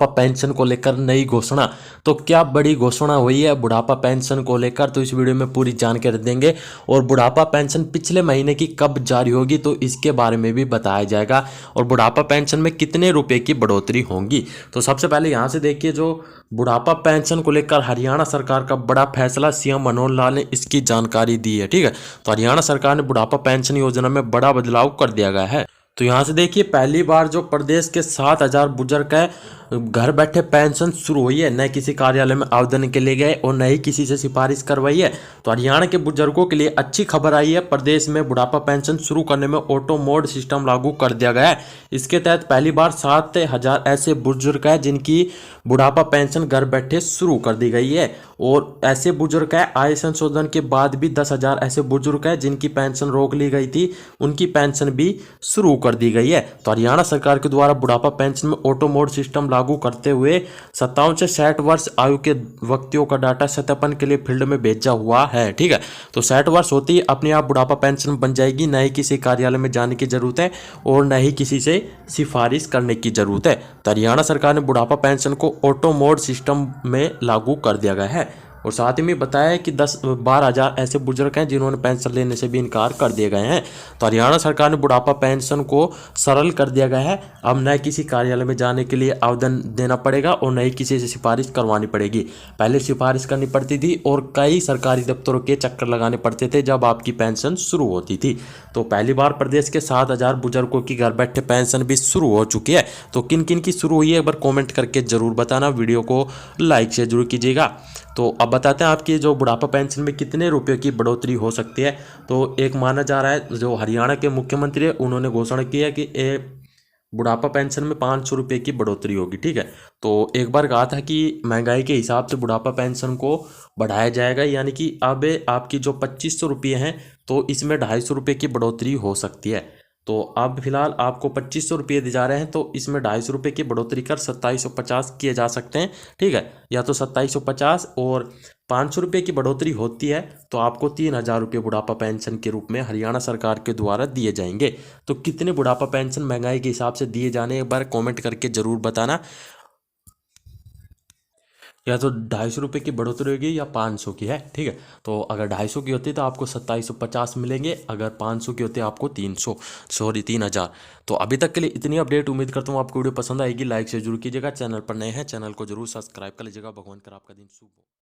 Pension को लेकर नई घोषणा। तो क्या बड़ी घोषणा हुई है बुढ़ापा पेंशन को लेकर, तो इस वीडियो में पूरी जानकारी देंगे। और बुढ़ापा पेंशन पिछले महीने की कब जारी होगी तो इसके बारे में भी बताया जाएगा। और बुढ़ापा पेंशन में कितने रुपए की बढ़ोतरी होगी। तो सबसे पहले यहाँ से देखिए, जो बुढ़ापा पेंशन को लेकर हरियाणा सरकार का बड़ा फैसला, सीएम मनोहर लाल ने इसकी जानकारी दी है। ठीक है, तो हरियाणा सरकार ने बुढ़ापा पेंशन योजना में बड़ा बदलाव कर दिया गया है। तो यहाँ से देखिए, पहली बार जो प्रदेश के 7,000 बुजुर्ग है घर बैठे पेंशन शुरू हुई है। न किसी कार्यालय में आवेदन के लिए गए और न ही किसी से सिफारिश करवाई है। तो हरियाणा के बुजुर्गों के लिए अच्छी खबर आई है। प्रदेश में बुढ़ापा पेंशन शुरू करने में ऑटो मोड सिस्टम लागू कर दिया गया है। इसके तहत पहली बार 7,000 ऐसे बुजुर्ग हैं जिनकी बुढ़ापा पेंशन घर बैठे शुरू कर दी गई है। और ऐसे बुजुर्ग है, आय संशोधन के बाद भी 10,000 ऐसे बुजुर्ग हैं जिनकी पेंशन रोक ली गई थी, उनकी पेंशन भी शुरू कर दी गई है। तो हरियाणा सरकार के द्वारा बुढ़ापा पेंशन में ऑटो मोड सिस्टम लागू करते हुए 57 से 60 वर्ष आयु के व्यक्तियों का डाटा सत्यापन के लिए फील्ड में भेजा हुआ है। ठीक है, तो 60 वर्ष होती ही अपने आप बुढ़ापा पेंशन बन जाएगी। न ही किसी कार्यालय में जाने की जरूरत है और न ही किसी से सिफारिश करने की जरूरत है। तो हरियाणा सरकार ने बुढ़ापा पेंशन को ऑटो मोड सिस्टम में लागू कर दिया गया है। और साथ ही में बताया है कि 12,000 ऐसे बुजुर्ग हैं जिन्होंने पेंशन लेने से भी इनकार कर दिए गए हैं। तो हरियाणा सरकार ने बुढ़ापा पेंशन को सरल कर दिया गया है। अब न किसी कार्यालय में जाने के लिए आवेदन देना पड़ेगा और न ही किसी से सिफारिश करवानी पड़ेगी। पहले सिफारिश करनी पड़ती थी और कई सरकारी दफ्तरों के चक्कर लगाने पड़ते थे जब आपकी पेंशन शुरू होती थी। तो पहली बार प्रदेश के 7,000 बुजुर्गों की घर बैठे पेंशन भी शुरू हो चुकी है। तो किन किन की शुरू हुई है एक बार कॉमेंट करके जरूर बताना। वीडियो को लाइक से जरूर कीजिएगा। तो अब बताते हैं आपकी जो बुढ़ापा पेंशन में कितने रुपए की बढ़ोतरी हो सकती है। तो एक माना जा रहा है, जो हरियाणा के मुख्यमंत्री है उन्होंने घोषणा की है कि बुढ़ापा पेंशन में 500 रुपये की बढ़ोतरी होगी। ठीक है, तो एक बार कहा था कि महंगाई के हिसाब से बुढ़ापा पेंशन को बढ़ाया जाएगा, यानी कि अब आपकी जो 2,500 रुपये हैं तो इसमें 250 रुपये की बढ़ोतरी हो सकती है। तो अब फिलहाल आपको 2,500 रुपये दिए जा रहे हैं, तो इसमें 250 रुपये की बढ़ोतरी कर 2,750 किए जा सकते हैं। ठीक है, या तो 2,750 और 500 रुपये की बढ़ोतरी होती है तो आपको 3,000 रुपये बुढ़ापा पेंशन के रूप में हरियाणा सरकार के द्वारा दिए जाएंगे। तो कितने बुढ़ापा पेंशन महंगाई के हिसाब से दिए जाने एक बार कमेंट करके ज़रूर बताना। या तो 250 रुपये की बढ़ोतरी होगी या 500 की है। ठीक है, तो अगर 250 की होती है तो आपको 2,750 मिलेंगे, अगर 500 की होती है आपको 3,000। तो अभी तक के लिए इतनी अपडेट। उम्मीद करता हूँ आपको वीडियो पसंद आएगी। लाइक से जरूर कीजिएगा। चैनल पर नए हैं, चैनल को जरूर सब्सक्राइब कर लीजिएगा। भगवान कर आपका दिन शुभ हो।